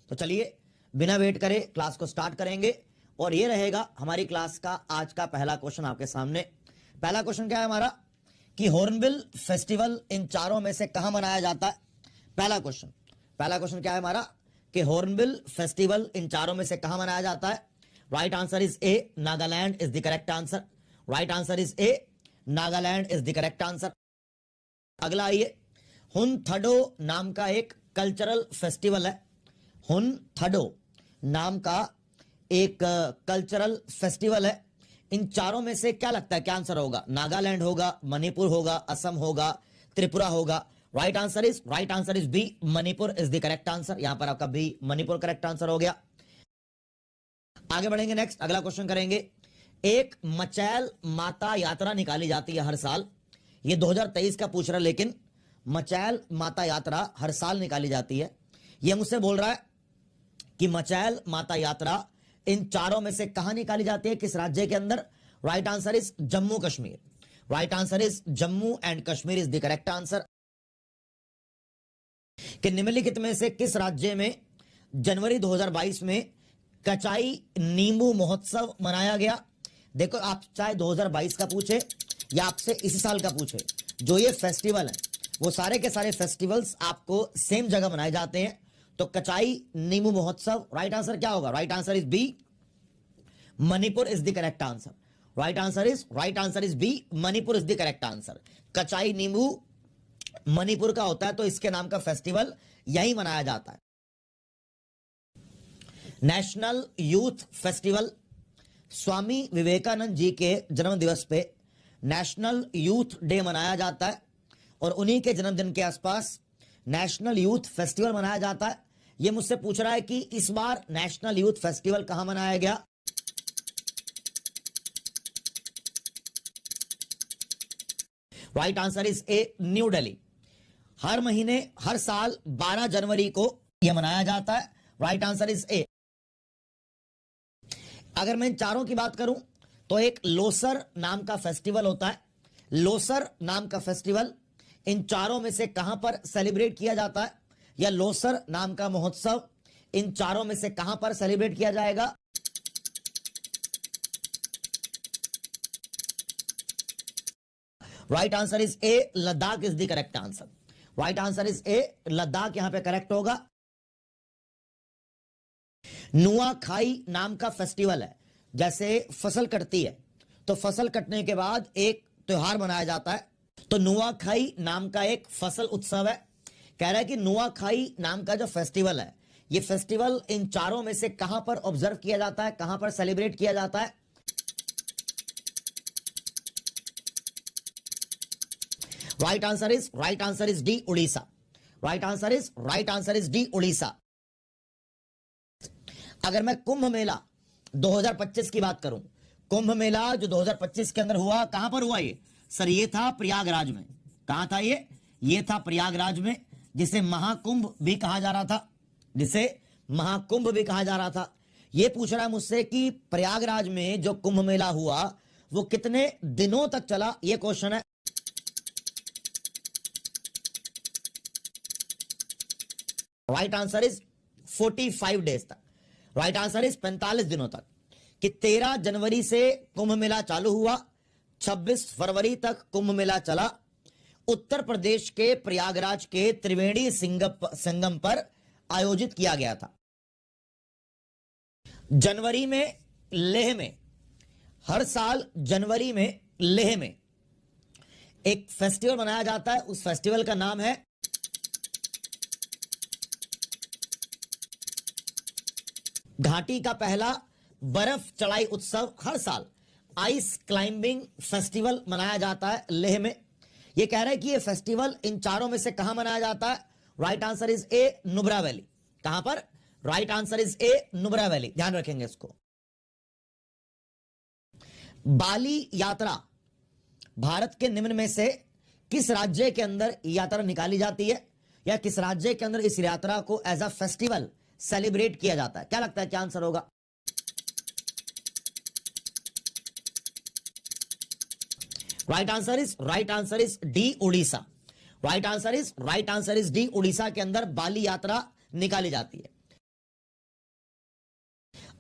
तो चलिए बिना वेट करे क्लास को स्टार्ट करेंगे और ये रहेगा हमारी क्लास का आज का पहला क्वेश्चन आपके सामने। पहला क्वेश्चन क्या है हमारा कि हॉर्नबिल फेस्टिवल इन चारों में से कहां मनाया जाता है। पहला क्वेश्चन क्या है हमारा कि हॉर्नबिल फेस्टिवल इन चारों में से कहां मनाया जाता है। Right answer is A, Nagaland is the correct answer. Right answer is A, Nagaland is the correct answer. अगला आइए, हुनथडो नाम का एक कल्चरल फेस्टिवल है। हुनथडो नाम का एक कल्चरल फेस्टिवल है। इन चारों में से क्या लगता है क्या आंसर होगा। नागालैंड होगा, मणिपुर होगा, असम होगा, त्रिपुरा होगा। Right answer is B, Manipur is the correct answer. यहां पर आपका बी मणिपुर करेक्ट आंसर हो गया। आगे बढ़ेंगे, नेक्स्ट अगला क्वेश्चन करेंगे। एक मचैल माता यात्रा निकाली जाती है हर साल। ये 2023 का पूछ रहा है, लेकिन मचैल माता यात्रा हर साल निकाली जाती है। ये मुझसे बोल रहा है कि मचैल माता यात्रा इन चारों में से कहां निकाली जाती है, किस राज्य के अंदर। Right answer is Jammu Kashmir. Right answer is Jammu and Kashmir is the correct answer. कि निम्नलिखित में से किस राज्य में जनवरी 2022 में कचाई नींबू महोत्सव मनाया गया। देखो, आप चाहे 2022 का पूछे या आपसे इसी साल का पूछे, जो ये फेस्टिवल है वो सारे के सारे फेस्टिवल्स आपको सेम जगह मनाए जाते हैं। तो कचाई नींबू महोत्सव, राइट आंसर क्या होगा। Right answer is B, Manipur is the correct answer. Right answer is B, Manipur is the correct answer. Kachai नींबू मणिपुर का होता है, तो इसके नाम का फेस्टिवल यही मनाया जाता है। National youth festival, Swami Vivekananda ji के जन्म दिवस पे नेशनल यूथ डे मनाया जाता है और उन्हीं के जन्मदिन के आसपास नेशनल यूथ फेस्टिवल मनाया जाता है। ये मुझसे पूछ रहा है कि इस बार नेशनल यूथ फेस्टिवल कहां मनाया गया। Right answer is A, New Delhi. हर महीने हर साल 12 जनवरी को यह मनाया जाता है। राइट आंसर इज ए। अगर मैं इन चारों की बात करूं तो एक लोसर नाम का फेस्टिवल होता है। लोसर नाम का फेस्टिवल इन चारों में से कहां पर सेलिब्रेट किया जाता है, या लोसर नाम का महोत्सव इन चारों में से कहां पर सेलिब्रेट किया जाएगा। Right answer is A, Ladakh is the correct answer. Right answer is ए, लद्दाख यहां पे करेक्ट होगा। नुआखाई नाम का फेस्टिवल है। जैसे फसल कटती है तो फसल कटने के बाद एक त्योहार मनाया जाता है, तो नुआखाई नाम का एक फसल उत्सव है। कह रहा है कि नुआखाई नाम का जो फेस्टिवल है, ये फेस्टिवल इन चारों में से कहां पर ऑब्जर्व किया जाता है, कहां पर सेलिब्रेट किया जाता है। Right answer is D, Orissa. Right answer is D, Orissa. अगर मैं कुंभ मेला 2025 की बात करूं, कुंभ मेला जो 2025 के अंदर हुआ, कहां पर हुआ ये सर। ये था प्रयागराज में। कहां था ये था प्रयागराज में, जिसे महाकुंभ भी कहा जा रहा था। ये पूछ रहा है मुझसे कि प्रयागराज में जो कुंभ मेला हुआ वो कितने दिनों तक चला, ये क्वेश्चन है। राइट आंसर इज 45 डेज तक। राइट आंसर इज 45 दिनों तक। कि 13 जनवरी से कुंभ मेला चालू हुआ, 26 फरवरी तक कुंभ मेला चला। उत्तर प्रदेश के प्रयागराज के त्रिवेणी संगम पर आयोजित किया गया था। जनवरी में लेह में, हर साल जनवरी में लेह में एक फेस्टिवल मनाया जाता है। उस फेस्टिवल का नाम है घाटी का पहला बर्फ चढ़ाई उत्सव। हर साल आइस क्लाइंबिंग फेस्टिवल मनाया जाता है लेह में। यह कह रहा है कि यह फेस्टिवल इन चारों में से कहां मनाया जाता है। Right answer is A, Nubra valley. कहां पर। Right answer is A, Nubra valley. ध्यान रखेंगे इसको। बाली यात्रा भारत के निम्न में से किस राज्य के अंदर यात्रा निकाली जाती है, या किस राज्य के अंदर इस यात्रा को एज अ फेस्टिवल सेलिब्रेट किया जाता है। क्या लगता है क्या आंसर होगा। Right answer is D, Orissa. Right answer is D, Orissa के अंदर बाली यात्रा निकाली जाती है।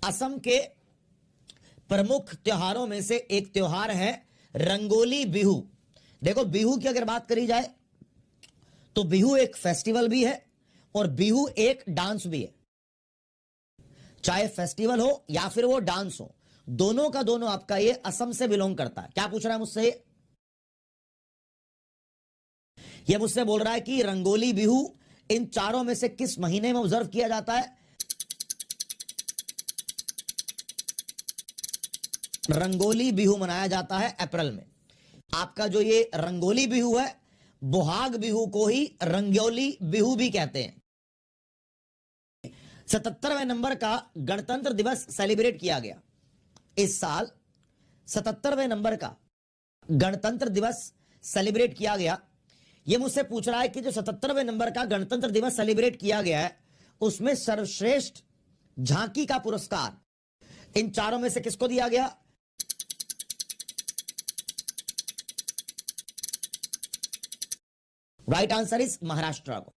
असम के प्रमुख त्योहारों में से एक त्योहार है रंगोली बिहू। देखो बिहू की अगर बात करी जाए तो बिहू एक फेस्टिवल भी है और बिहू एक डांस भी है। चाहे फेस्टिवल हो या फिर वो डांस हो, दोनों का दोनों आपका ये असम से बिलोंग करता है। क्या पूछ रहा है मुझसे? ये मुझसे बोल रहा है कि रंगोली बिहू इन चारों में से किस महीने में ऑब्जर्व किया जाता है? रंगोली बिहू मनाया जाता है अप्रैल में। आपका जो ये रंगोली बिहू है, बोहाग बिहू को ही रंगोली बिहू भी कहते हैं। 77वें नंबर का गणतंत्र दिवस सेलिब्रेट किया गया इस साल। 77वें नंबर का गणतंत्र दिवस सेलिब्रेट किया गया। यह मुझसे पूछ रहा है कि जो 77वें नंबर का गणतंत्र दिवस सेलिब्रेट किया गया है उसमें सर्वश्रेष्ठ झांकी का पुरस्कार इन चारों में से किसको दिया गया? राइट आंसर इज महाराष्ट्र को।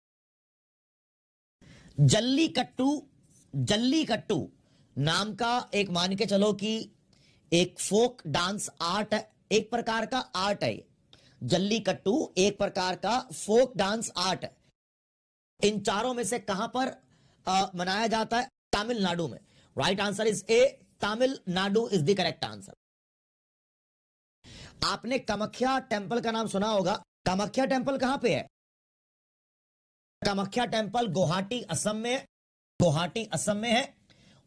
जल्लीकट्टू नाम का एक मान के चलो कि एक फोक डांस आर्ट है, एक प्रकार का आर्ट है। जल्लीकट्टू एक प्रकार का फोक डांस आर्ट है। इन चारों में से कहां पर मनाया जाता है? तमिलनाडु में। Right answer is A, Tamil Nadu is the correct answer. आपने कामाख्या टेम्पल का नाम सुना होगा। कामाख्या टेम्पल कहां पे है? कामाख्या टेम्पल गुवाहाटी असम में है। गुवाहाटी असम में है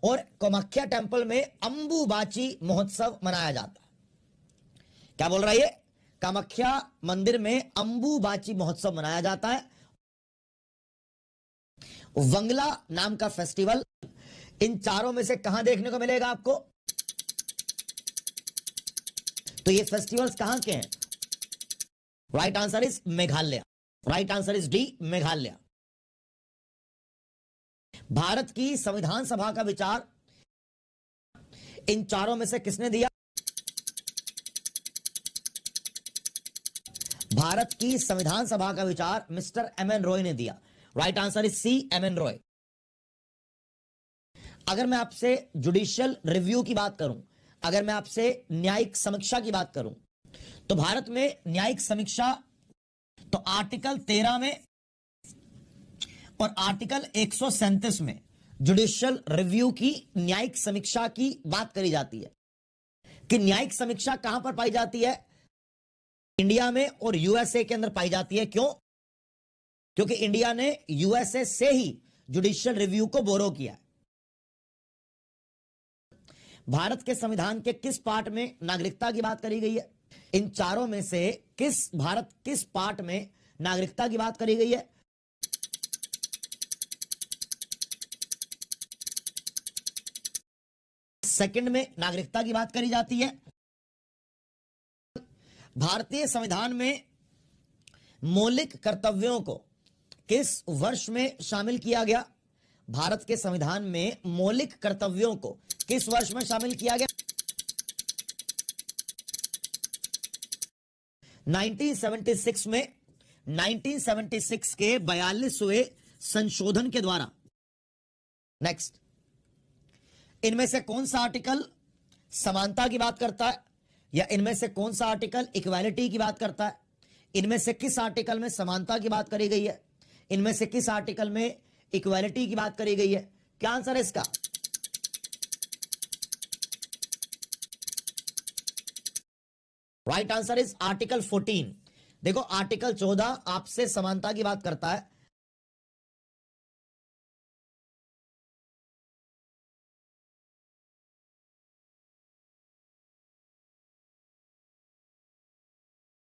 और कामाख्या टेम्पल में अंबुबाची महोत्सव मनाया जाता है। क्या बोल रहा है ये? कामाख्या मंदिर में अंबुबाची महोत्सव मनाया जाता है। वंगला नाम का फेस्टिवल इन चारों में से कहां देखने को मिलेगा आपको? तो ये फेस्टिवल्स कहां के हैं? Right answer is Meghalaya. Right answer is D, Meghalaya. Bharat की संविधान सभा का विचार इन चारों में से किसने दिया? भारत की संविधान सभा का विचार मिस्टर एम.एन. रॉय ने दिया। Right answer is C, M N. Roy. अगर मैं आपसे जुडिशियल रिव्यू की बात करूं, अगर मैं आपसे न्यायिक समीक्षा की बात करूं, तो भारत में न्यायिक समीक्षा तो आर्टिकल 13 में और आर्टिकल 137 में जुडिशियल रिव्यू की न्यायिक समीक्षा की बात करी जाती है। कि न्यायिक समीक्षा कहां पर पाई जाती है? इंडिया में और यूएसए के अंदर पाई जाती है। क्यों? क्योंकि इंडिया ने यूएसए से ही जुडिशियल रिव्यू को बोरो किया है। भारत के संविधान के किस पार्ट में नागरिकता की बात करी गई है? इन चारों में से किस पार्ट में नागरिकता की बात करी गई है? सेकंड में नागरिकता की बात करी जाती है। भारतीय संविधान में मौलिक कर्तव्यों को किस वर्ष में शामिल किया गया? भारत के संविधान में मौलिक कर्तव्यों को किस वर्ष में शामिल किया गया? 1976 में। 1976 के 42वें संशोधन के द्वारा। नेक्स्ट, इनमें से कौन सा आर्टिकल समानता की बात करता है या इनमें से कौन सा आर्टिकल इक्वालिटी की बात करता है? इनमें से किस आर्टिकल में समानता की बात करी गई है? इनमें से किस आर्टिकल में इक्वालिटी की बात करी गई है? क्या आंसर है इसका? Right answer is article 14। देखो आर्टिकल 14 आपसे समानता की बात करता है